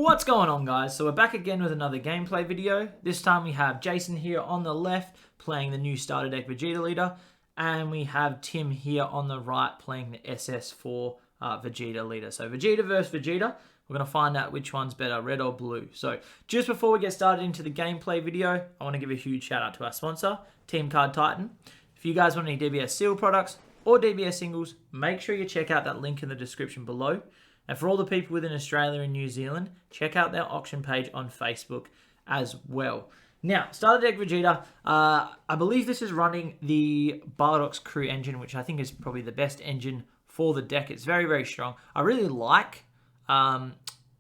What's going on, guys? So we're back again with another gameplay video. This time we have Jason here on the left playing the new starter deck Vegeta leader, and we have Tim here on the right playing the SS4 Vegeta leader. So Vegeta versus Vegeta. We're going to find out which one's better, red or blue. So just before we get started into the gameplay video, I want to give a huge shout out to our sponsor, Team Card Titan. If you guys want any DBS Seal products or DBS singles, make sure you check out that link in the description below. And for all the people within Australia and New Zealand, check out their auction page on Facebook as well. Now, starter deck Vegeta, I believe this is running the Bardock's crew engine, which I think is probably the best engine for the deck. It's very, very strong. I really like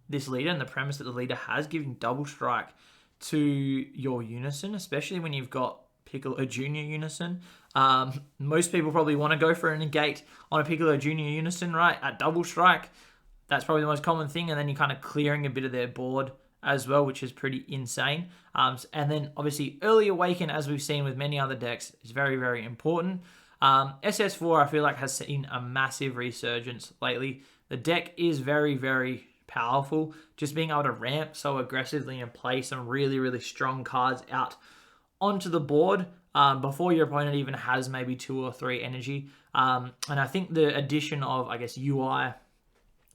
this leader and the premise that the leader has, giving double strike to your Unison, especially when you've got Piccolo Junior Unison. Most people probably want to go for a negate on a Piccolo Junior Unison, right, at double strike. That's probably the most common thing, and then you're kind of clearing a bit of their board as well, which is pretty insane. And then obviously early awaken, as we've seen with many other decks, is very, very important. SS4 I feel like has seen a massive resurgence lately. The deck is very, very powerful. Just being able to ramp so aggressively and play some really, really strong cards out onto the board before your opponent even has maybe 2 or 3 energy. And I think the addition of, I guess, UI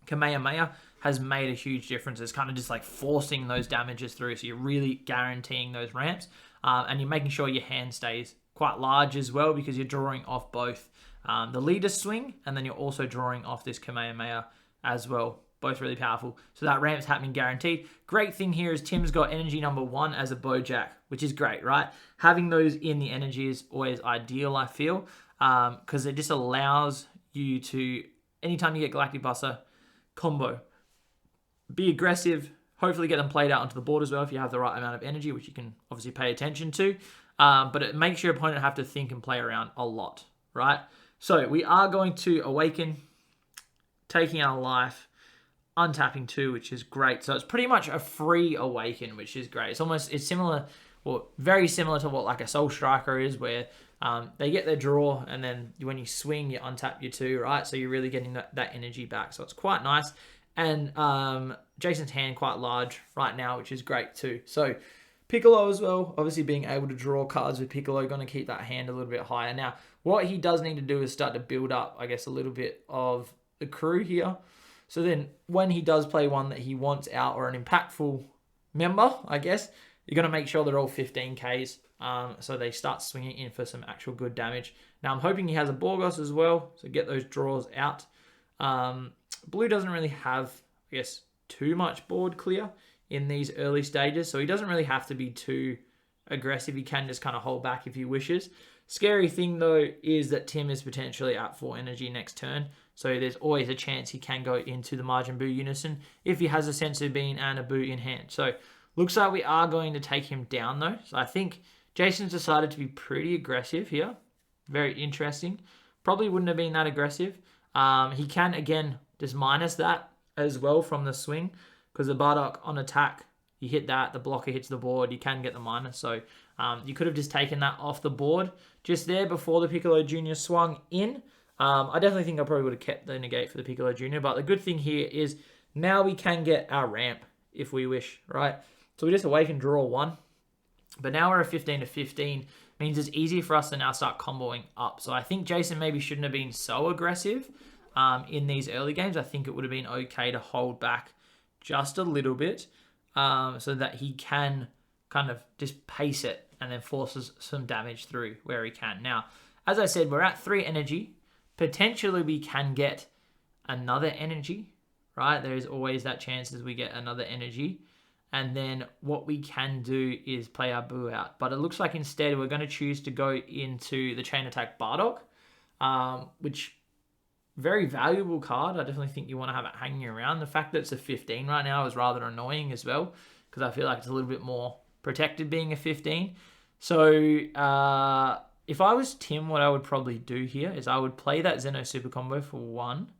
Kamehameha has made a huge difference. It's kind of just like forcing those damages through, so you're really guaranteeing those ramps, and you're making sure your hand stays quite large as well, because you're drawing off both the leader swing, and then you're also drawing off this Kamehameha as well. Both really powerful. So that ramp's happening guaranteed. Great thing here is Tim's got energy number 1 as a Bojack, which is great, right? Having those in the energy is always ideal, I feel, because it just allows you to, anytime you get Galactic Buster, combo. Be aggressive, hopefully get them played out onto the board as well if you have the right amount of energy, which you can obviously pay attention to. But it makes your opponent have to think and play around a lot, right? So we are going to awaken, taking our life, untapping 2, which is great. So it's pretty much a free awaken, which is great. It's similar, well, very similar to what like a Soul Striker is, where they get their draw, and then when you swing, you untap your 2, right? So you're really getting that energy back. So it's quite nice. And Jason's hand quite large right now, which is great too. So Piccolo as well, obviously being able to draw cards with Piccolo, going to keep that hand a little bit higher. Now, what he does need to do is start to build up, I guess, a little bit of the crew here. So then when he does play one that he wants out, or an impactful member, I guess, you're going to make sure they're all 15Ks. So they start swinging in for some actual good damage. Now, I'm hoping he has a Borgos as well, so get those draws out. Blue doesn't really have, I guess, too much board clear in these early stages, so he doesn't really have to be too aggressive. He can just kind of hold back if he wishes. Scary thing, though, is that Tim is potentially at 4 energy next turn, so there's always a chance he can go into the Majin Buu Unison if he has a Senzu Bean and a Buu in hand. So looks like we are going to take him down, though. So I think Jason's decided to be pretty aggressive here. Very interesting. Probably wouldn't have been that aggressive. He can, again, just minus that as well from the swing, because the Bardock on attack, you hit that, the blocker hits the board, you can get the minus. So you could have just taken that off the board just there before the Piccolo Junior swung in. I definitely think I probably would have kept the negate for the Piccolo Junior, but the good thing here is now we can get our ramp if we wish, right? So we just awaken, draw 1. But now we're a 15 to 15. Means it's easier for us to now start comboing up. So I think Jason maybe shouldn't have been so aggressive in these early games. I think it would have been okay to hold back just a little bit so that he can kind of just pace it and then forces some damage through where he can. Now, as I said, we're at 3 energy. Potentially we can get another energy, right? There is always that chance as we get another energy. And then what we can do is play our Buu out. But it looks like instead we're going to choose to go into the Chain Attack Bardock, which, very valuable card. I definitely think you want to have it hanging around. The fact that it's a 15 right now is rather annoying as well, because I feel like it's a little bit more protected being a 15. So if I was Tim, what I would probably do here is I would play that Zeno Super Combo for 1.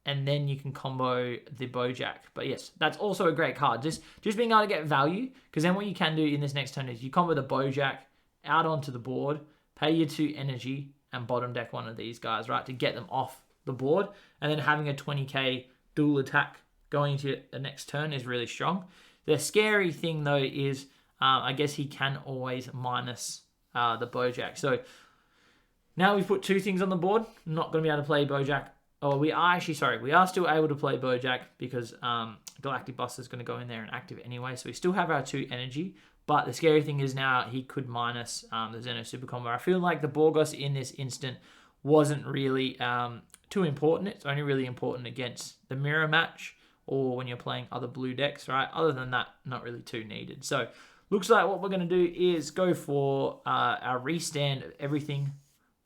And then you can combo the Bojack. But yes, that's also a great card. Just being able to get value, because then what you can do in this next turn is you combo the Bojack out onto the board, pay your 2 energy, and bottom deck one of these guys, right, to get them off the board. And then having a 20k dual attack going into the next turn is really strong. The scary thing, though, is I guess he can always minus the Bojack. So now we've put two things on the board. I'm not going to be able to play Bojack. Oh, we are still able to play Bojack because Galactic Buster is going to go in there and active anyway. So we still have our 2 energy. But the scary thing is now he could minus the Xeno Super Combo. I feel like the Borgos in this instant wasn't really too important. It's only really important against the mirror match or when you're playing other blue decks, right? Other than that, not really too needed. So looks like what we're going to do is go for our restand of everything.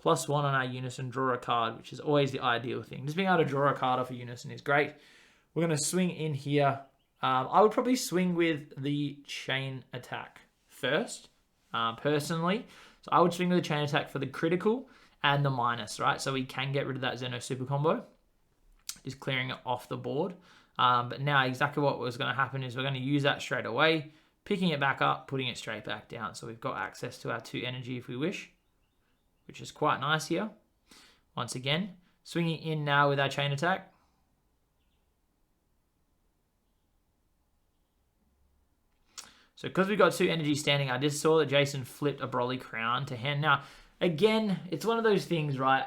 +1 on our Unison, draw a card, which is always the ideal thing. Just being able to draw a card off a Unison is great. We're going to swing in here. I would probably swing with the chain attack first, personally. So I would swing with the chain attack for the critical and the minus, right? So we can get rid of that Xeno Super Combo, just clearing it off the board. But now exactly what was going to happen is we're going to use that straight away, picking it back up, putting it straight back down. So we've got access to our 2 energy if we wish, which is quite nice here. Once again, swinging in now with our chain attack. So because we've got 2 energy standing, I just saw that Jason flipped a Broly Crown to hand. Now, again, it's one of those things, right?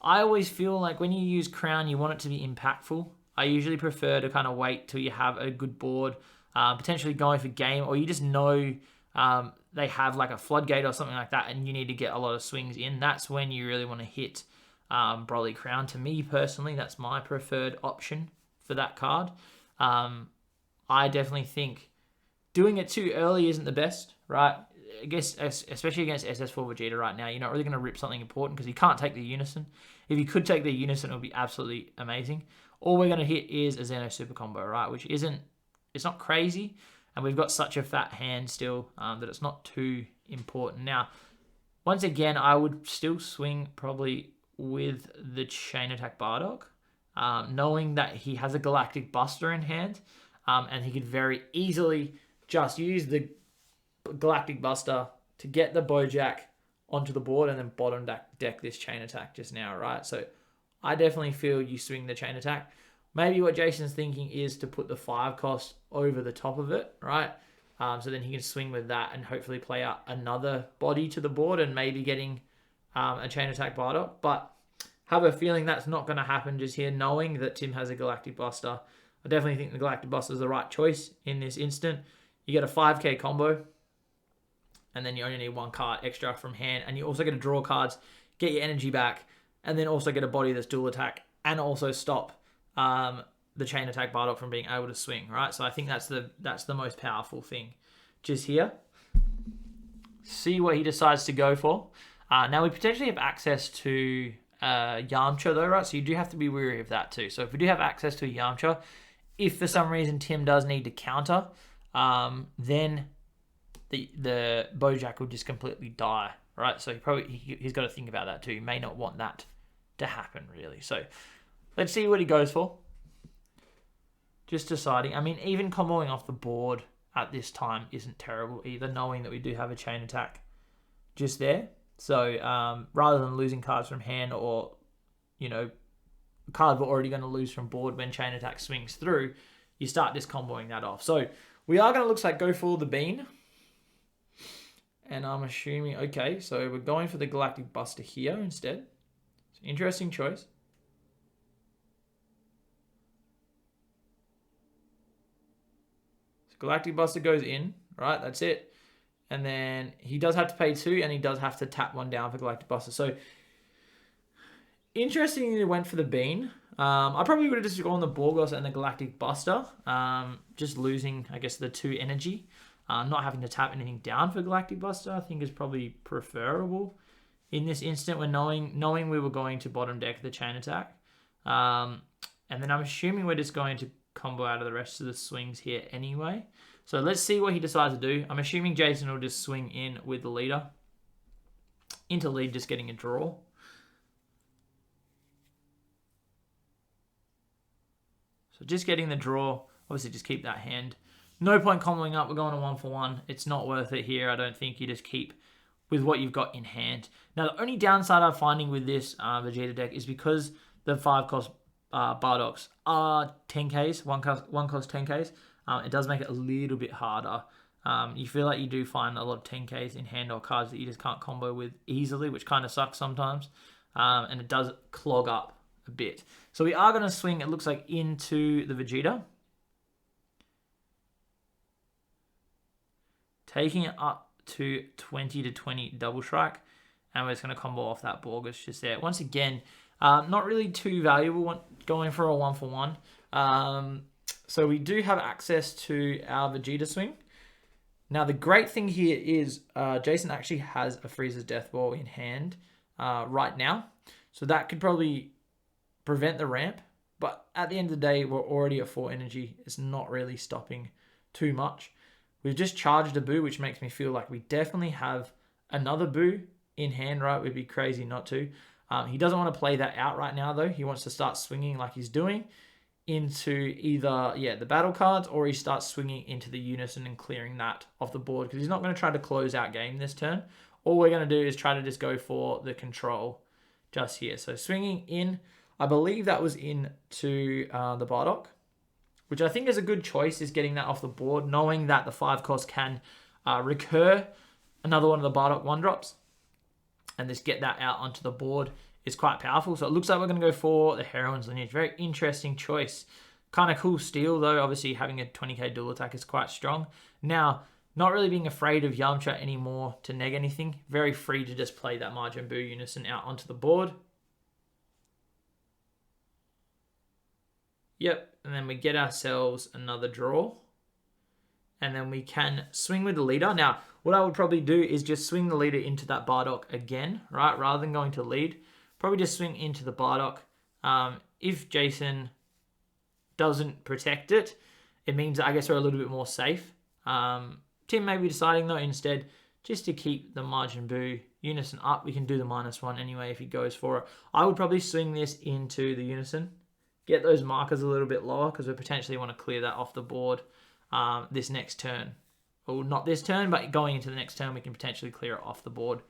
I always feel like when you use Crown, you want it to be impactful. I usually prefer to kind of wait till you have a good board, potentially going for game, or you just know they have like a floodgate or something like that, and you need to get a lot of swings in. That's when you really want to hit Broly Crown. To me personally, that's my preferred option for that card. I definitely think doing it too early isn't the best, right? I guess, especially against SS4 Vegeta right now, you're not really going to rip something important because you can't take the Unison. If you could take the Unison, it would be absolutely amazing. All we're going to hit is a Xeno Super Combo, right? Which it's not crazy. And we've got such a fat hand still that it's not too important. Now, once again, I would still swing probably with the Chain Attack Bardock, knowing that he has a Galactic Buster in hand, and he could very easily just use the Galactic Buster to get the Bojack onto the board and then bottom deck this Chain Attack just now, right? So I definitely feel you swing the Chain Attack. Maybe what Jason's thinking is to put the 5 cost over the top of it, right? So then he can swing with that and hopefully play out another body to the board and maybe getting a Chain Attack Bardock. But have a feeling that's not going to happen just here, knowing that Tim has a Galactic Buster. I definitely think the Galactic Buster is the right choice in this instant. You get a 5k combo, and then you only need 1 card extra from hand, and you also get to draw cards, get your energy back, and then also get a body that's dual attack, and also stop the Chain Attack Bardock from being able to swing, right? So I think that's the most powerful thing just here. See what he decides to go for. Now we potentially have access to Yamcha though, right? So you do have to be wary of that too. So if we do have access to a Yamcha, if for some reason Tim does need to counter, then the Bojack will just completely die, right? So he's got to think about that too. He may not want that to happen really. So let's see what he goes for. Just deciding. I mean, even comboing off the board at this time isn't terrible either, knowing that we do have a Chain Attack just there. So rather than losing cards from hand or, cards we're already going to lose from board when Chain Attack swings through, you start just comboing that off. So we are going to, looks like, go for the bean. And I'm assuming, okay, so we're going for the Galactic Buster here instead. It's an interesting choice. So Galactic Buster goes in, right? That's it. And then he does have to pay 2, and he does have to tap 1 down for Galactic Buster. So interestingly, he went for the bean. I probably would have just gone the Borgos and the Galactic Buster, just losing, I guess, the 2 energy. Not having to tap anything down for Galactic Buster, I think is probably preferable. In this instant, when knowing we were going to bottom deck the Chain Attack. And then I'm assuming we're just going to combo out of the rest of the swings here anyway. So let's see what he decides to do. I'm assuming Jason will just swing in with the leader. Into lead, just getting a draw. So just getting the draw. Obviously, just keep that hand. No point comboing up. We're going to 1 for 1. It's not worth it here. I don't think you just keep with what you've got in hand. Now, the only downside I'm finding with this Vegeta deck is because the 5 cost Bardoks are 10Ks, one cost 10Ks. It does make it a little bit harder. You feel like you do find a lot of 10Ks in hand or cards that you just can't combo with easily, which kind of sucks sometimes. And it does clog up a bit. So we are going to swing, it looks like, into the Vegeta. Taking it up to 20 to 20 double strike. And we're just going to combo off that Borgus just there. Once again, not really too valuable going for a 1-for-1. So we do have access to our Vegeta swing. Now, the great thing here is Jason actually has a Frieza's Death Ball in hand right now. So that could probably prevent the ramp. But at the end of the day, we're already at 4 energy. It's not really stopping too much. We've just charged a Boo, which makes me feel like we definitely have another Boo in hand, right? We'd be crazy not to. He doesn't want to play that out right now, though. He wants to start swinging like he's doing into either, the battle cards, or he starts swinging into the Unison and clearing that off the board, because he's not going to try to close out game this turn. All we're going to do is try to just go for the control just here. So swinging in, I believe that was into the Bardock, which I think is a good choice, is getting that off the board, knowing that the 5 cost can recur another one of the Bardock 1-drops, and just get that out onto the board is quite powerful. So it looks like we're going to go for the Heroine's Lineage. Very interesting choice. Kind of cool steal, though. Obviously, having a 20k dual attack is quite strong. Now, not really being afraid of Yamcha anymore to neg anything. Very free to just play that Majin Buu Unison out onto the board. Yep, and then we get ourselves another draw. And then we can swing with the leader. Now, what I would probably do is just swing the leader into that Bardock again, right? Rather than going to lead. Probably just swing into the Bardock. If Jason doesn't protect it, it means, I guess, we're a little bit more safe. Tim may be deciding, though, instead, just to keep the Majin Buu Unison up. We can do the -1 anyway if he goes for it. I would probably swing this into the Unison. Get those markers a little bit lower, because we potentially want to clear that off the board this next turn. Well, not this turn, but going into the next turn, we can potentially clear it off the board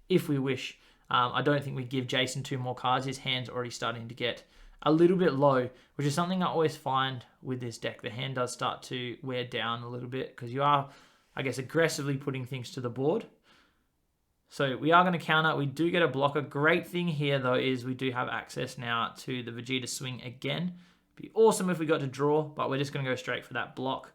if we wish. I don't think we give Jason 2 more cards. His hand's already starting to get a little bit low, which is something I always find with this deck. The hand does start to wear down a little bit, because you are, I guess, aggressively putting things to the board. So we are going to counter. We do get a blocker. Great thing here, though, is we do have access now to the Vegeta swing again. Be awesome if we got to draw, but we're just going to go straight for that block.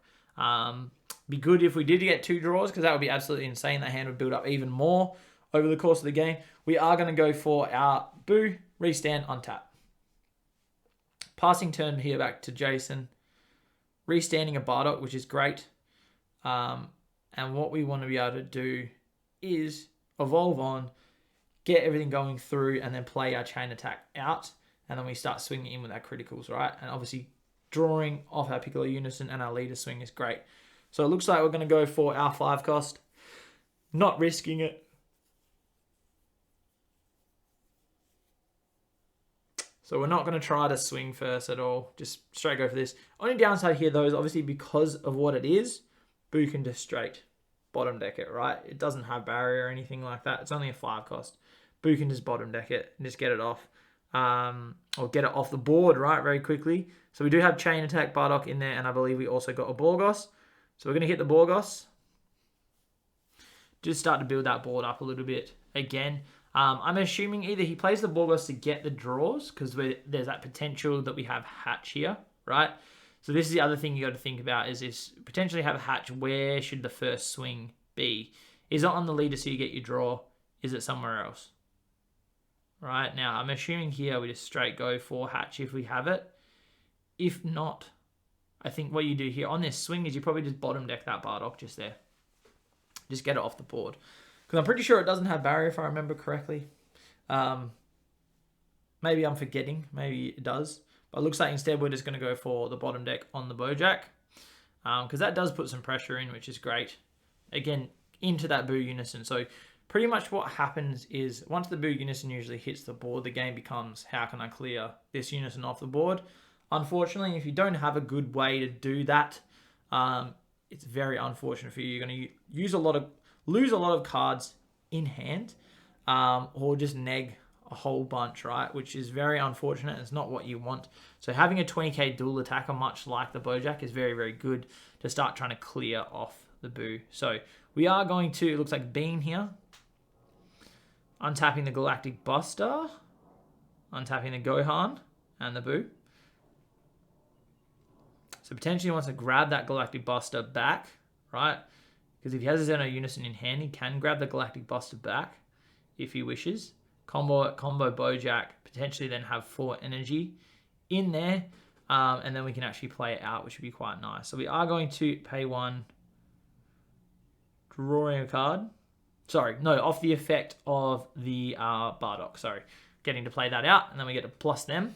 Be good if we did get 2 draws, because that would be absolutely insane. That hand would build up even more over the course of the game. We are going to go for our Boo, restand, untap. Passing turn here back to Jason. Restanding a Bardock, which is great. And what we want to be able to do is evolve on, get everything going through, and then play our chain attack out. And then we start swinging in with our criticals, right? And obviously drawing off our Piccolo Unison and our leader swing is great. So it looks like we're going to go for our 5 cost. Not risking it. So we're not going to try to swing first at all. Just straight go for this. Only downside here, though, is obviously because of what it is, Boo can just straight bottom deck it, right? It doesn't have barrier or anything like that. It's only a 5 cost. Boo can just bottom deck it and just get it off. Or get it off the board, right, very quickly. So we do have chain attack Bardock in there, and I believe we also got a Borgos. So we're going to hit the Borgos. Just start to build that board up a little bit again. I'm assuming either he plays the Borgos to get the draws, because there's that potential that we have Hatch here, right? So this is the other thing you got to think about, is potentially have a Hatch. Where should the first swing be? Is it on the leader so you get your draw? Is it somewhere else? Right, now I'm assuming here we just straight go for Hatch if we have it. If not, I think what you do here on this swing is you probably just bottom deck that Bardock just there. Just get it off the board. Because I'm pretty sure it doesn't have barrier if I remember correctly. Maybe I'm forgetting. Maybe it does. But it looks like instead we're just going to go for the bottom deck on the Bojack. Because that does put some pressure in, which is great. Again, into that Boo Unison. So pretty much what happens is once the Boo Unison usually hits the board, the game becomes, how can I clear this Unison off the board? Unfortunately, if you don't have a good way to do that, it's very unfortunate for you. You're going to lose a lot of cards in hand, or just neg a whole bunch, right? Which is very unfortunate. It's not what you want. So having a 20k dual attacker, much like the Bojack, is very, very good to start trying to clear off the Boo. So we are going to, it looks like Beam here. Untapping the Galactic Buster. Untapping the Gohan and the Boo. So potentially he wants to grab that Galactic Buster back, right? Because if he has his Xeno Unison in hand, he can grab the Galactic Buster back if he wishes. Combo Bojack, potentially then have 4 energy in there. And then we can actually play it out, which would be quite nice. So we are going to pay 1, drawing a card. Sorry, no, off the effect of the Bardock. Sorry, getting to play that out, and then we get to plus them.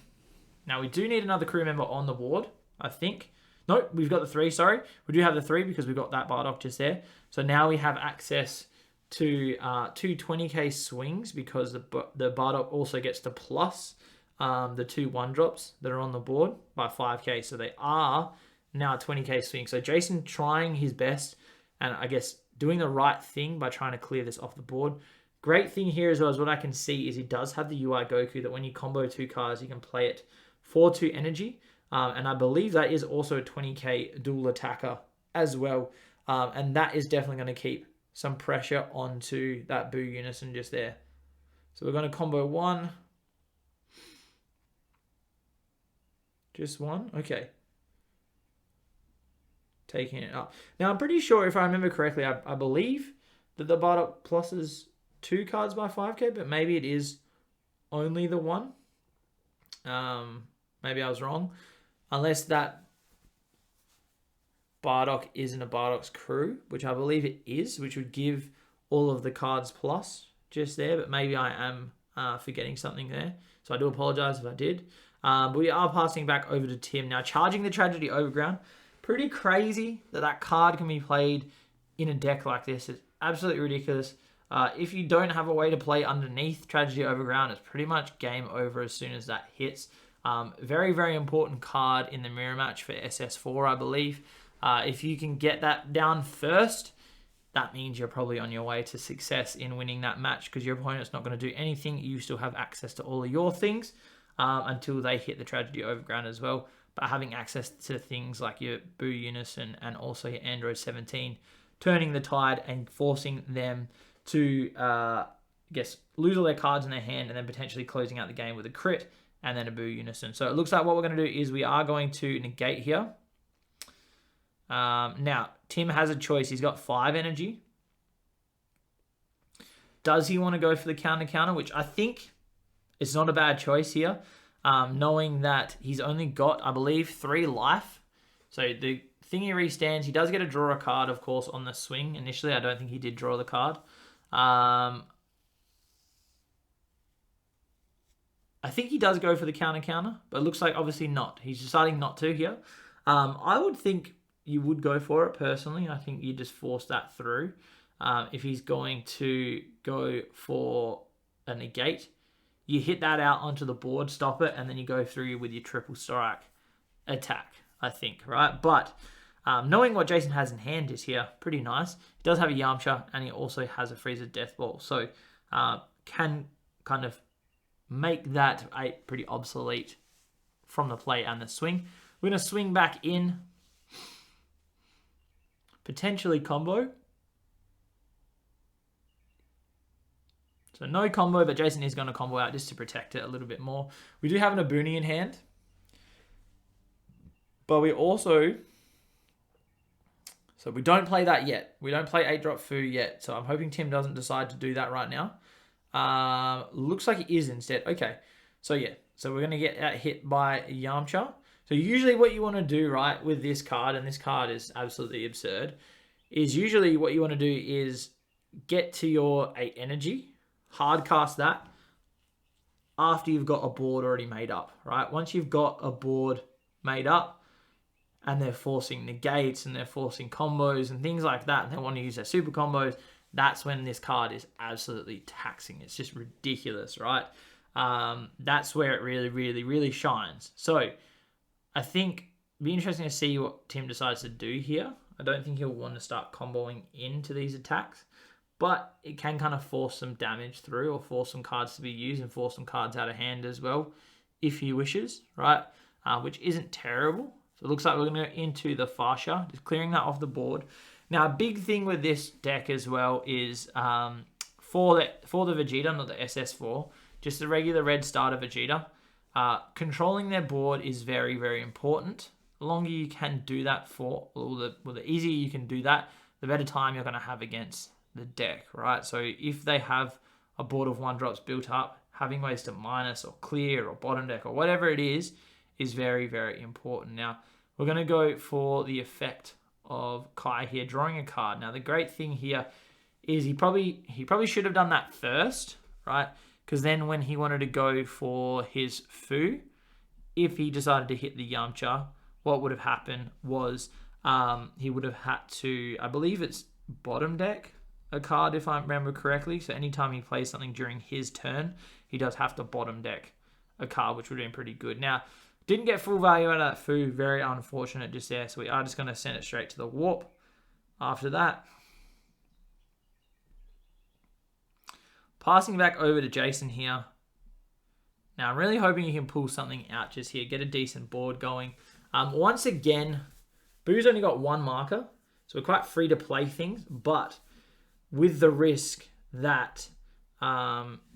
Now we do need another crew member on the board, I think. No, we've got the 3, sorry. We do have the 3 because we've got that Bardock just there. So now we have access to 2 20k swings because the Bardock also gets to plus the 2 1-drops that are on the board by 5k. So they are now 20k swing. So Jason trying his best and I guess doing the right thing by trying to clear this off the board. Great thing here as well as what I can see is he does have the UI Goku that when you combo 2 cards, you can play it for 2 energy. And I believe that is also a 20k dual attacker as well. And that is definitely going to keep some pressure onto that Boo Unison just there. So we're going to combo 1. Just 1? Okay. Taking it up. Now, I'm pretty sure, if I remember correctly, I believe that the Bardock pluses 2 cards by 5k, but maybe it is only the 1. Maybe I was wrong. Unless that Bardock isn't a Bardock's crew, which I believe it is, which would give all of the cards plus just there, but maybe I am forgetting something there. So I do apologize if I did. But we are passing back over to Tim. Now, charging the Tragedy Overground. Pretty crazy that that card can be played in a deck like this. It's absolutely ridiculous. If you don't have a way to play underneath Tragedy Overground, it's pretty much game over as soon as that hits. Very, very important card in the mirror match for SS4, I believe. If you can get that down first, that means you're probably on your way to success in winning that match because your opponent's not going to do anything. You still have access to all of your things until they hit the Tragedy Overground as well. But having access to things like your Boo Unison and also your Android 17, turning the tide and forcing them to, lose all their cards in their hand and then potentially closing out the game with a crit and then a Boo Unison. So it looks like what we're going to do is we are going to negate here. Now, Tim has a choice. He's got 5 energy. Does he want to go for the counter, which I think is not a bad choice here, knowing that he's only got, I believe, 3 life. So the thing he restands, he does get to draw a card, of course, on the swing. Initially, I don't think he did draw the card. I think he does go for the counter, but it looks like obviously not. He's deciding not to here. I would think you would go for it personally. I think you just force that through. If he's going to go for a negate, you hit that out onto the board, stop it, and then you go through with your triple strike attack, I think, right? But knowing what Jason has in hand is here pretty nice. He does have a Yamcha, and he also has a Frieza Death Ball. So can kind of make that pretty obsolete from the play and the swing. We're going to swing back in, potentially combo. So no combo, but Jason is going to combo out just to protect it a little bit more. We do have an Abuni in hand. But we also... So we don't play that yet. We don't play 8-drop Fu yet. So I'm hoping Tim doesn't decide to do that right now. Looks like he is instead. Okay. So yeah. So we're going to get hit by Yamcha. So usually what you want to do, right, with this card, and this card is absolutely absurd, is usually what you want to do is get to your 8 energy, hard cast that after you've got a board already made up, right? Once you've got a board made up and they're forcing negates and they're forcing combos and things like that, and they want to use their super combos, that's when this card is absolutely taxing. It's just ridiculous, right? That's where it really, really, really shines. So I think it'd be interesting to see what Tim decides to do here. I don't think he'll want to start comboing into these attacks. but it can kind of force some damage through, or force some cards to be used and force some cards out of hand as well, if he wishes, right? Which isn't terrible. So it looks like we're going to go into the Fascia, just clearing that off the board. Now, a big thing with this deck as well is for the Vegeta, not the SS4, just the regular red starter Vegeta, controlling their board is very, very important. The longer you can do that for, or the easier you can do that, the better time you're going to have against the deck, right? So if they have a board of 1-drops built up, having ways to minus or clear or bottom deck or whatever it is very, very important. Now, we're going to go for the effect of Kai here, drawing a card. Now, the great thing here is he probably should have done that first, right? Because then when he wanted to go for his Fu, if he decided to hit the Yamcha, what would have happened was he would have had to, I believe it's bottom deck a card, if I remember correctly. So anytime he plays something during his turn, he does have to bottom deck a card, which would have been pretty good. Now, didn't get full value out of that Fu. Very unfortunate just there. So we are just going to send it straight to the warp after that. Passing back over to Jason here. Now, I'm really hoping he can pull something out just here. Get a decent board going. Once again, Boo's only got 1 marker. So we're quite free to play things. But with the risk that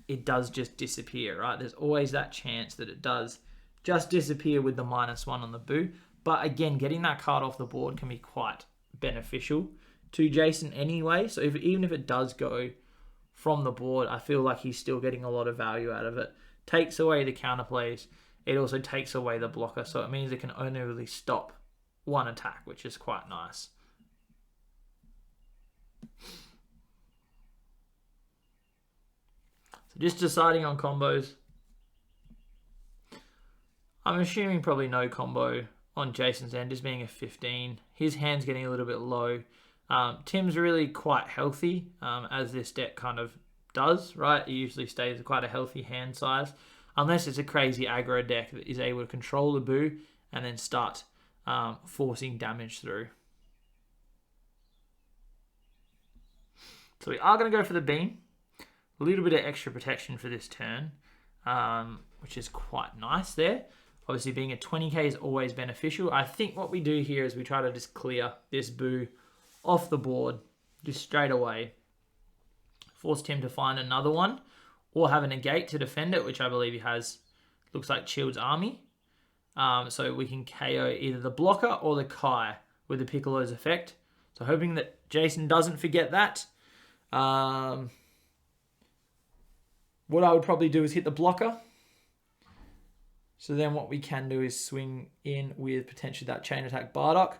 it does just disappear, right? There's always that chance that it does just disappear with the -1 on the Boo. But again, getting that card off the board can be quite beneficial to Jason anyway. So even if it does go from the board, I feel like he's still getting a lot of value out of it. Takes away the counterplays. It also takes away the blocker. So it means it can only really stop 1 attack, which is quite nice. So just deciding on combos. I'm assuming probably no combo on Jason's end, just being a 15. His hand's getting a little bit low. Tim's really quite healthy, as this deck kind of does, right? It usually stays at quite a healthy hand size, unless it's a crazy aggro deck that is able to control the Boo and then start forcing damage through. So we are going to go for the beam. A little bit of extra protection for this turn, which is quite nice there. Obviously, being a 20k is always beneficial. I think what we do here is we try to just clear this Boo off the board just straight away. Force Tim to find another one or have a negate to defend it, which I believe he has. Looks like Chilled's Army. So we can KO either the blocker or the Kai with the Piccolo's effect. So hoping that Jason doesn't forget that. What I would probably do is hit the blocker. So then what we can do is swing in with potentially that chain attack Bardock.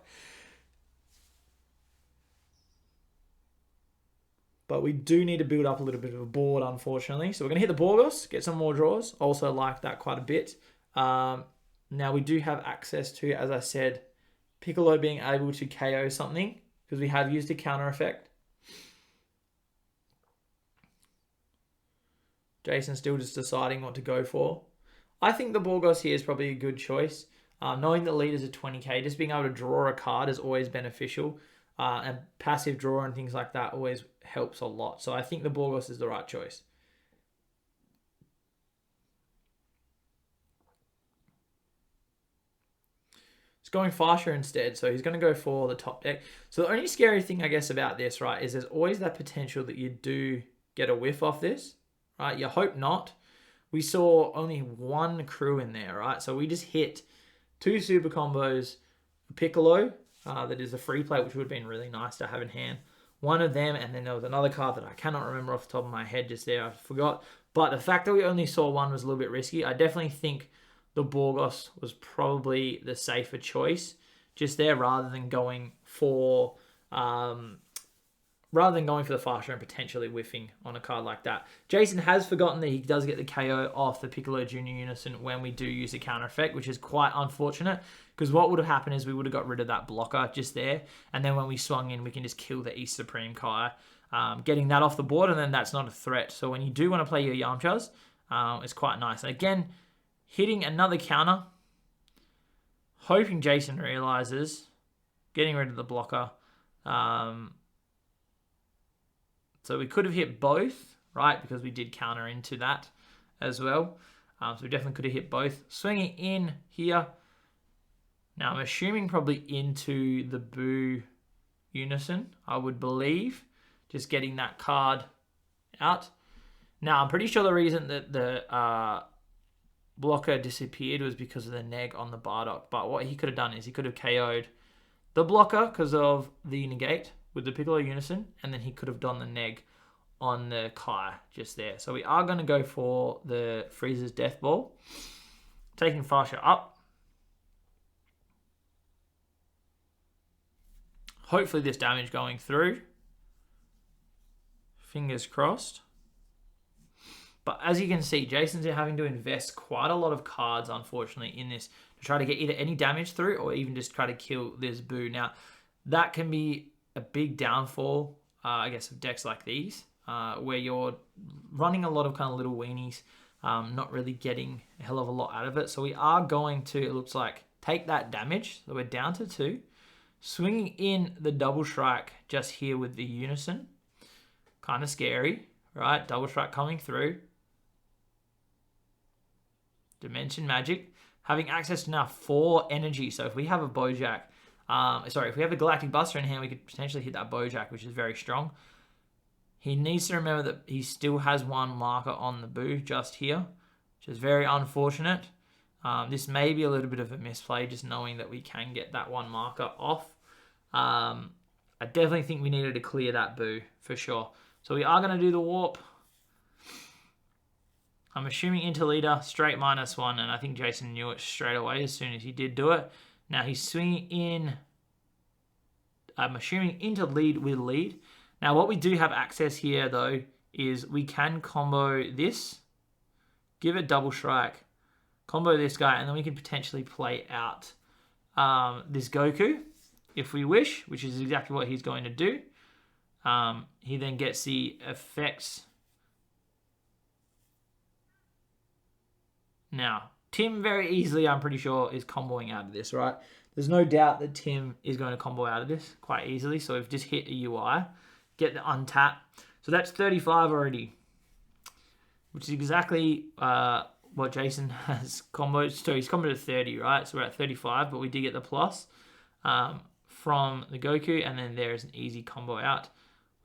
But we do need to build up a little bit of a board, unfortunately. So we're going to hit the Borgos, get some more draws. Also like that quite a bit. Now we do have access to, as I said, Piccolo being able to KO something, because we have used a counter effect. Jason's still just deciding what to go for. I think the Borgos here is probably a good choice. Knowing that leaders are 20k, just being able to draw a card is always beneficial. And passive draw and things like that always helps a lot. So I think the Borgos is the right choice. He's going Fascia instead, so he's going to go for the top deck. So the only scary thing, I guess, about this, right, is there's always that potential that you do get a whiff off this, right? You hope not. We saw only 1 crew in there, right? So we just hit 2 super combos, Piccolo, that is a free play, which would have been really nice to have in hand. One of them, and then there was another card that I cannot remember off the top of my head just there. I forgot. But the fact that we only saw 1 was a little bit risky. I definitely think the Borgos was probably the safer choice just there, rather than going for the Fascia and potentially whiffing on a card like that. Jason has forgotten that he does get the KO off the Piccolo Junior Unison when we do use a counter effect, which is quite unfortunate, because what would have happened is we would have got rid of that blocker just there, and then when we swung in, we can just kill the East Supreme Kai, getting that off the board, and then that's not a threat. So when you do want to play your Yamchas, it's quite nice. And again, hitting another counter, hoping Jason realizes, getting rid of the blocker, So we could have hit both, right? Because we did counter into that as well. So we definitely could have hit both. Swinging in here. Now I'm assuming probably into the Boo Unison, I would believe. Just getting that card out. Now I'm pretty sure the reason that the blocker disappeared was because of the neg on the Bardock. But what he could have done is he could have KO'd the blocker because of the negate with the Piccolo Unison, and then he could have done the neg on the Kai just there. So we are going to go for the Frieza's Death Ball. Taking Fasha up. Hopefully this damage going through. Fingers crossed. But as you can see, Jason's having to invest quite a lot of cards, unfortunately, in this to try to get either any damage through or even just try to kill this Boo. Now, that can be a big downfall, I guess, of decks like these, where you're running a lot of kind of little weenies, not really getting a hell of a lot out of it. So we are going to, it looks like, take that damage. So we're down to 2. Swinging in the double strike just here with the Unison. Kind of scary, right? Double strike coming through. Dimension Magic. Having access to now 4 energy. So if we have a Bojack, if we have a Galactic Buster in hand, we could potentially hit that Bojack, which is very strong. He needs to remember that he still has 1 marker on the Boo just here, which is very unfortunate. This may be a little bit of a misplay, just knowing that we can get that 1 marker off. I definitely think we needed to clear that Boo for sure. So we are going to do the warp. I'm assuming into leader, straight -1, and I think Jason knew it straight away as soon as he did do it. Now he's swinging in, I'm assuming into lead with lead. Now what we do have access here though is we can combo this, give it double strike, combo this guy, and then we can potentially play out this Goku if we wish, which is exactly what he's going to do. He then gets the effects. Now, Tim very easily, I'm pretty sure, is comboing out of this, right? There's no doubt that Tim is going to combo out of this quite easily. So we've just hit a UI, get the untap. So that's 35 already, which is exactly what Jason has comboed. So he's comboed to 30, right? So we're at 35, but we did get the plus from the Goku, and then there is an easy combo out.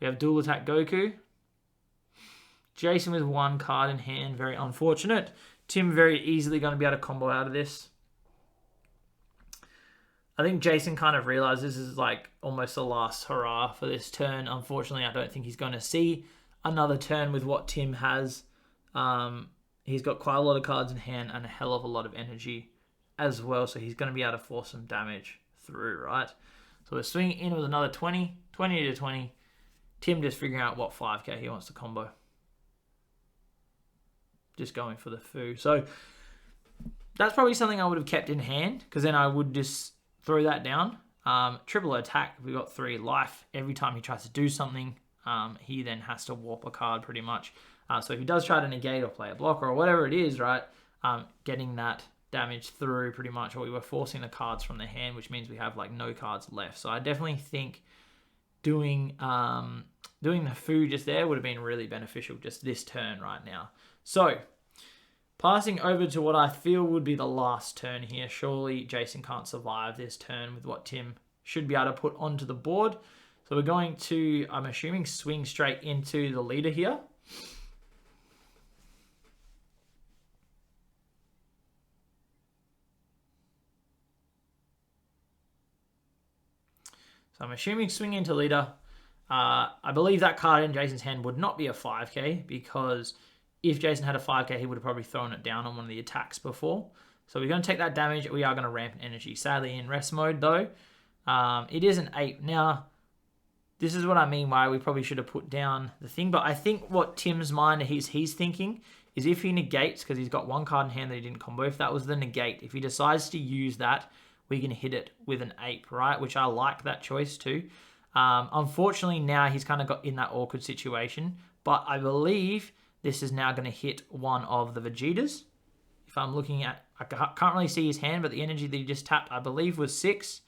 We have dual attack Goku. Jason with 1 card in hand, very unfortunate. Tim very easily going to be able to combo out of this. I think Jason kind of realized this is like almost the last hurrah for this turn. Unfortunately, I don't think he's going to see another turn with what Tim has. He's got quite a lot of cards in hand and a hell of a lot of energy as well. So he's going to be able to force some damage through, right? So we're swinging in with another 20 to 20. Tim just figuring out what 5k he wants to combo. Just going for the foo. So that's probably something I would have kept in hand, because then I would just throw that down. Triple attack, we've got 3 life. Every time he tries to do something, he then has to warp a card pretty much. So if he does try to negate or play a blocker or whatever it is, right, getting that damage through pretty much, or we were forcing the cards from the hand, which means we have like no cards left. So I definitely think doing the foo just there would have been really beneficial just this turn right now. So passing over to what I feel would be the last turn here. Surely Jason can't survive this turn with what Tim should be able to put onto the board. So we're going to, I'm assuming, swing straight into the leader here. So I'm assuming swing into leader. I believe that card in Jason's hand would not be a 5k, because if Jason had a 5k, he would have probably thrown it down on one of the attacks before. So we're going to take that damage. We are going to ramp energy. Sadly, in rest mode, though, it is an 8. Now, this is what I mean why we probably should have put down the thing. But I think what Tim's mind, he's thinking, is if he negates, because he's got 1 card in hand that he didn't combo, if that was the negate, if he decides to use that, we can hit it with an ape, right? Which I like that choice too. Unfortunately, now he's kind of got in that awkward situation. But I believe this is now going to hit one of the Vegetas. If I'm looking at, I can't really see his hand, but the energy that he just tapped, I believe, was 6.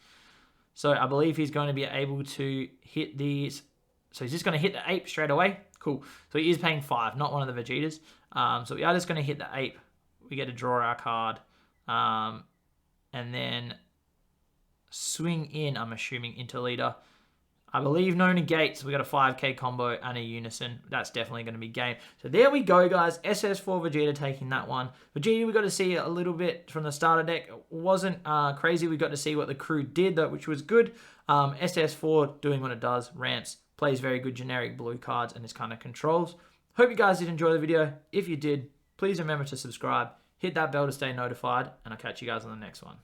So I believe he's going to be able to hit these So he's just going to hit the ape straight away. Cool. So he is paying 5, not one of the Vegetas. So we are just going to hit the ape. We get to draw our card. And then swing in, I'm assuming, into leader. I believe no negates. We got a 5k combo and a unison. That's definitely going to be game. So there we go, guys. SS4 Vegeta taking that one. Vegeta, we got to see a little bit from the starter deck. It wasn't crazy. We got to see what the crew did, though, which was good. SS4 doing what it does. Ramps. Plays very good generic blue cards and this kind of controls. Hope you guys did enjoy the video. If you did, please remember to subscribe. Hit that bell to stay notified. And I'll catch you guys on the next one.